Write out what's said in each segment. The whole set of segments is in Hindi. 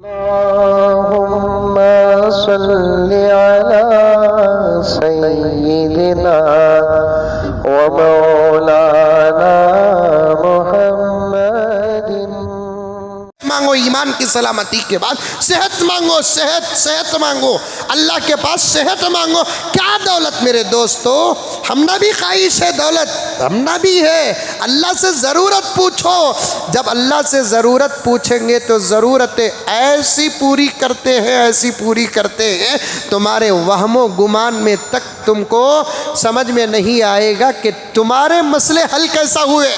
अल्लाहुम्मा सल्लि अला सय्यिदिना व मौलाना मुहम्मदिन। मांगो ईमान की सलामती के बाद, सेहत मांगो, सेहत मांगो, अल्लाह के पास सेहत मांगो। क्या दौलत मेरे दोस्तों, हमना भी ख्वाहिश है दौलत, हमना भी है। अल्लाह से ज़रूरत पूछो। जब अल्लाह से ज़रूरत पूछेंगे तो ज़रूरतें ऐसी पूरी करते हैं, ऐसी पूरी करते हैं, तुम्हारे वहमो गुमान में तक तुमको समझ में नहीं आएगा कि तुम्हारे मसले हल कैसा हुए।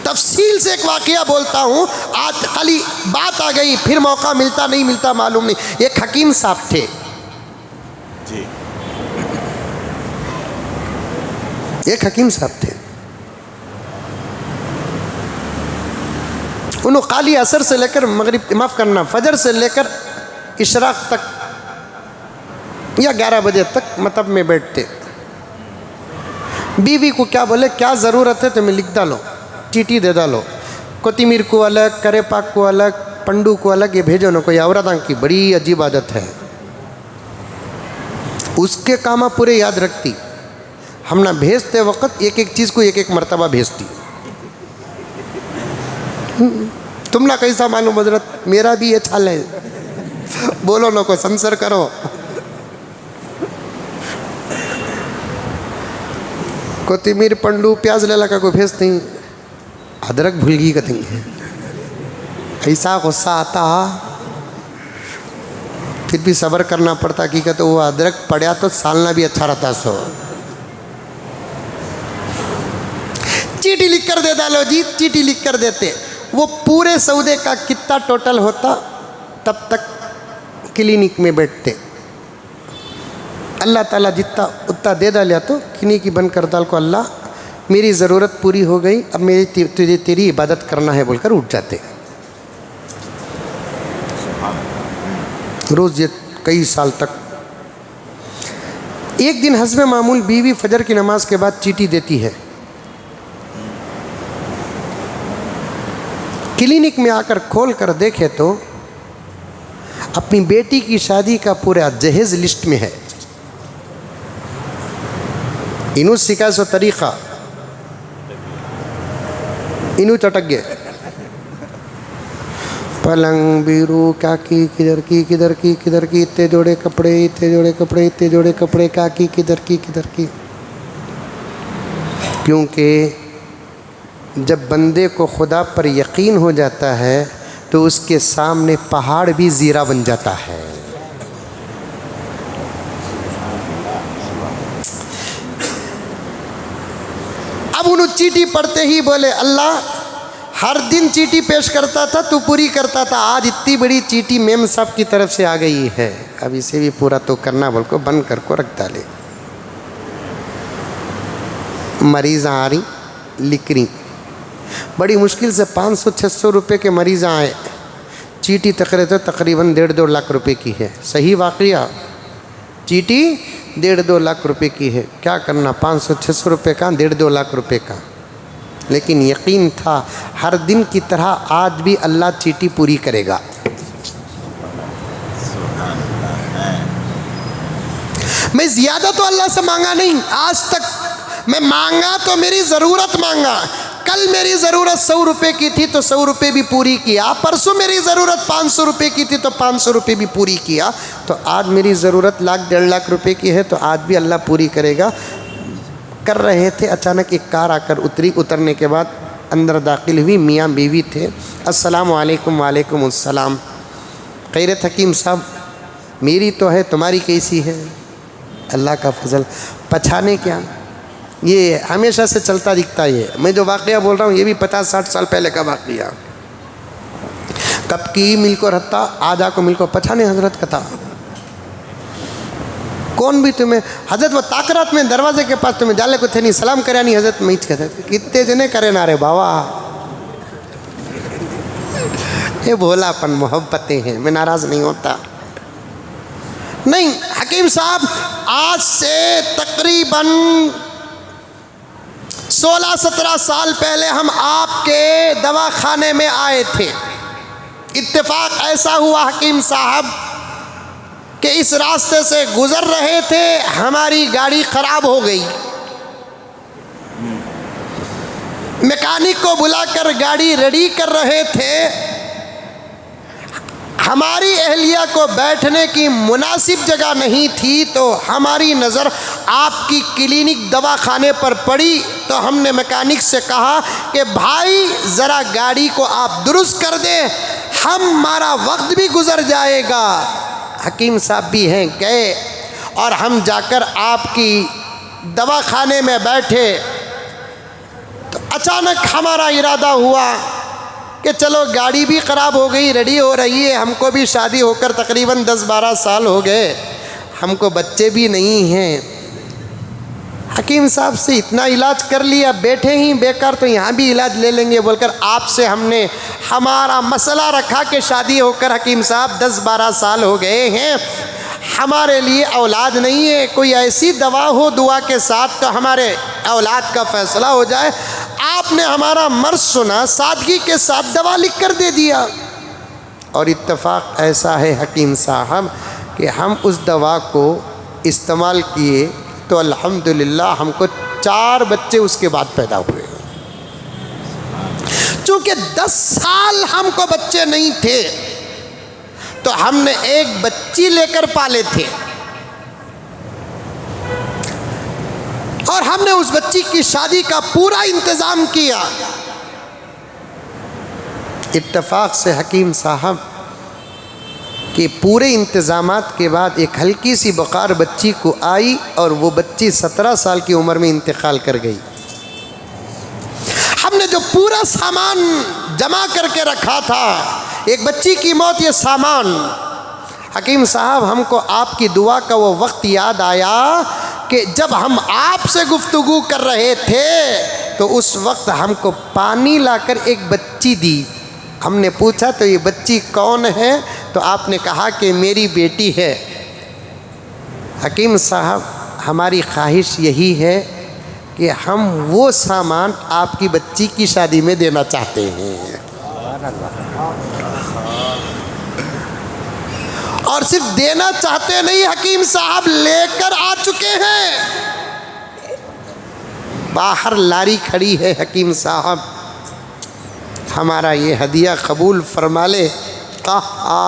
तफसील से एक वाक़या बोलता हूँ, आज खाली बात आ गई, फिर मौका मिलता नहीं मिलता मालूम नहीं। एक हकीम साहब थे जी, एक हकीम साहब थे। उन्होंने खाली असर से लेकर मगरिब, माफ़ करना, फजर से लेकर इशराक तक या 11 बजे तक मतब में बैठते। बीवी को क्या बोले, क्या ज़रूरत है तुम्हें लिख डालो, चीटी दे डालो, कोतिमीर को अलग, करेपाक को अलग, पंडू को अलग, ये भेजो ना। कोई औरतां की बड़ी अजीब आदत है, उसके कामा पूरे याद रखती। हम ना भेजते वक्त एक एक चीज़ को एक एक मर्तबा भेजती। तुम ना कैसा मालूम हजरत, मेरा भी ये चाल है, बोलो ना को संसर करो। कोतिमीर, पंडू, प्याज लेला का कोई भेजती, अदरक भूल गई कतेंगे। ऐसा गुस्सा आता, फिर भी सब्र करना पड़ता कि कहते वो अदरक पड़ा तो सालना भी अच्छा रहता। सो चीटी लिख कर दे डालो जी, चीटी लिख कर देते। वो पूरे सौदे का कितना टोटल होता, तब तक क्लिनिक में बैठते। अल्लाह ताला जितना उतना दे डालिया तो किन्हीं की बंद कर डाल को, अल्लाह मेरी ज़रूरत पूरी हो गई, अब मेरी तुझे तेरी इबादत करना है बोलकर उठ जाते। रोज़ ये कई साल तक। एक दिन हस्बे मामूल बीवी फजर की नमाज के बाद चीटी देती है। क्लिनिक में आकर खोल कर देखे तो अपनी बेटी की शादी का पूरा जहेज लिस्ट में है। इनू सिखा सो तरीक़ा, इनू चटक गए। पलंग बीरू काकी किधर की किधर की किधर की, इतने जोड़े कपड़े, इतने जोड़े कपड़े, इतने जोड़े कपड़े, काकी किधर की किधर की। क्योंकि जब बंदे को खुदा पर यकीन हो जाता है तो उसके सामने पहाड़ भी ज़ीरा बन जाता है। अब उन्होंने चीटी पढ़ते ही बोले, अल्लाह हर दिन चीटी पेश करता था, तू पूरी करता था, आज इतनी बड़ी चीटी मेम साहब की तरफ से आ गई है, अब इसे भी पूरा तो करना बोल को बंद कर को रख डाले। मरीज़ आ रही, लिख रही, बड़ी मुश्किल से 500-600 रुपये के मरीज़ आए। चीटी तो तकरीबन 1.5-2 लाख रुपए की है। सही वाक़या, चीटी 1.5-2 लाख रुपए की है। क्या करना, 500-600 रुपये का, 1.5-2 लाख रुपए का। लेकिन यकीन था हर दिन की तरह आज भी अल्लाह चीटी पूरी करेगा। मैं ज़्यादा तो अल्लाह से मांगा नहीं आज तक, मैं मांगा तो मेरी ज़रूरत मांगा। कल मेरी ज़रूरत 100 रुपये की थी तो 100 रुपये भी पूरी किया। परसों मेरी ज़रूरत 500 रुपये की थी तो 500 रुपये भी पूरी किया। तो आज मेरी ज़रूरत 1-1.5 लाख रुपये की है तो आज भी अल्लाह पूरी करेगा। कर रहे थे, अचानक एक कार आकर उतरी। उतरने के बाद अंदर दाखिल हुई, मियाँ बीवी थे। अस्सलामु अलैकुम। वालेकुम अस्सलाम। खैरियत हकीम साहब, मेरी तो है, तुम्हारी कैसी है? अल्लाह का फजल। पछाने क्या, ये हमेशा से चलता दिखता है। ये मैं जो वाक़या बोल रहा हूँ ये भी 50-60 साल पहले का वाक़या। कब की मिलको रहता, आधा को मिलको पछाने हजरत का था। कौन भी तुम्हें हजरत वो ताकरात में दरवाजे के पास तुम्हें जाले को थे नहीं, सलाम करे नहीं हजरत में कहते कितने जने करे ना रे बाबा। ये भोलापन, मोहब्बतें हैं, मैं नाराज़ नहीं होता। नहीं हकीम साहब, आज से तकरीबन 16-17 साल पहले हम आपके दवाखाने में आए थे। इत्तेफाक ऐसा हुआ हकीम साहब कि इस रास्ते से गुजर रहे थे, हमारी गाड़ी खराब हो गई। मैकेनिक को बुलाकर गाड़ी रेडी कर रहे थे। हमारी अहलिया को बैठने की मुनासिब जगह नहीं थी, तो हमारी नज़र आपकी क्लिनिक दवाखाने पर पड़ी। तो हमने मैकेनिक से कहा कि भाई ज़रा गाड़ी को आप दुरुस्त कर दें, हमारा वक्त भी गुजर जाएगा। हकीम साहब भी हैं, गए और हम जाकर आपकी दवाखाने में बैठे। तो अचानक हमारा इरादा हुआ कि चलो गाड़ी भी ख़राब हो गई, रेडी हो रही है, हमको भी शादी होकर तकरीबन 10-12 साल हो गए, हमको बच्चे भी नहीं हैं। हकीम साहब से इतना इलाज कर लिया, बैठे ही बेकार, तो यहाँ भी इलाज ले लेंगे बोलकर आपसे हमने हमारा मसला रखा कि शादी होकर हकीम साहब 10-12 साल हो गए हैं, हमारे लिए औलाद नहीं है, कोई ऐसी दवा हो दुआ के साथ तो हमारे औलाद का फ़ैसला हो जाए। आपने हमारा मर्ज़ सुना, सादगी के साथ दवा लिख कर दे दिया। और इत्तेफाक ऐसा है हकीम साहब कि हम उस दवा को इस्तेमाल किए तो अल्हम्दुलिल्लाह हमको 4 बच्चे उसके बाद पैदा हुए। चूँकि 10 साल हमको बच्चे नहीं थे, तो हमने एक बच्ची लेकर पाले थे और हमने उस बच्ची की शादी का पूरा इंतज़ाम किया। इत्तेफाक से हकीम साहब कि पूरे इंतज़ामात के बाद एक हल्की सी बुखार बच्ची को आई और वो बच्ची 17 साल की उम्र में इंतकाल कर गई। हमने जो पूरा सामान जमा करके रखा था, एक बच्ची की मौत, ये सामान, हकीम साहब हमको आपकी दुआ का वो वक्त याद आया कि जब हम आपसे गुफ्तगू कर रहे थे तो उस वक्त हमको पानी लाकर एक बच्ची दी। हमने पूछा तो ये बच्ची कौन है, तो आपने कहा कि मेरी बेटी है। हकीम साहब हमारी ख्वाहिश यही है कि हम वो सामान आपकी बच्ची की शादी में देना चाहते हैं, और सिर्फ देना चाहते नहीं हकीम साहब, लेकर आ चुके हैं। बाहर लारी खड़ी है हकीम साहब, हमारा ये हदिया कबूल फरमा ले। कहा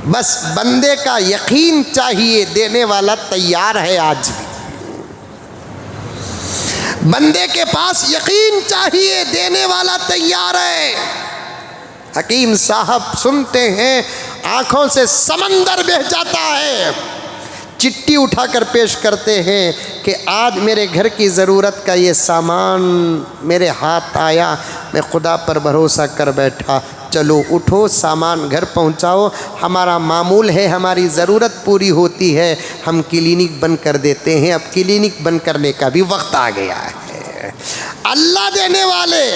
बस बंदे का यकीन चाहिए, देने वाला तैयार है। आज भी बंदे के पास यकीन चाहिए, देने वाला तैयार है। हकीम साहब सुनते हैं, आँखों से समंदर बह जाता है। चिट्ठी उठाकर पेश करते हैं कि आज मेरे घर की ज़रूरत का ये सामान मेरे हाथ आया, मैं खुदा पर भरोसा कर बैठा, चलो उठो सामान घर पहुंचाओ। हमारा मामूल है, हमारी ज़रूरत पूरी होती है, हम क्लिनिक बंद कर देते हैं। अब क्लिनिक बंद करने का भी वक्त आ गया है। अल्लाह देने वाले,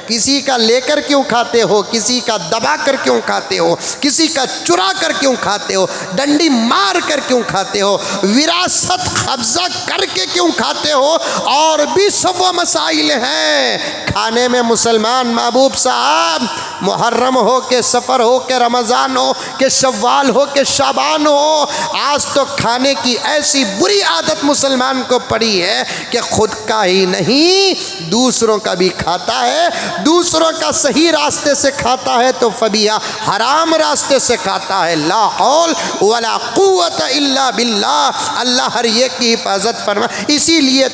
किसी का लेकर क्यों खाते हो, किसी का दबा कर क्यों खाते हो, किसी का चुरा कर क्यों खाते हो, डंडी मार कर क्यों खाते हो, विरासत कब्जा करके क्यों खाते हो, और भी सब वो मसाइल हैं खाने में। मुसलमान महबूब साहब, मुहर्रम हो के सफ़र हो के रमज़ान हो के शव्वाल हो के शाबान हो, आज तो खाने की ऐसी बुरी आदत मुसलमान को पड़ी है कि खुद का ही नहीं दूसरों का भी खाता है। दूसरों का सही रास्ते से खाता है तो फबिया हराम रास्ते से खाता है। ला हौल वला कुव्वत इल्ला बिल्लाह। अल्लाह हर एक की हिफाजत फरमा। इसीलिए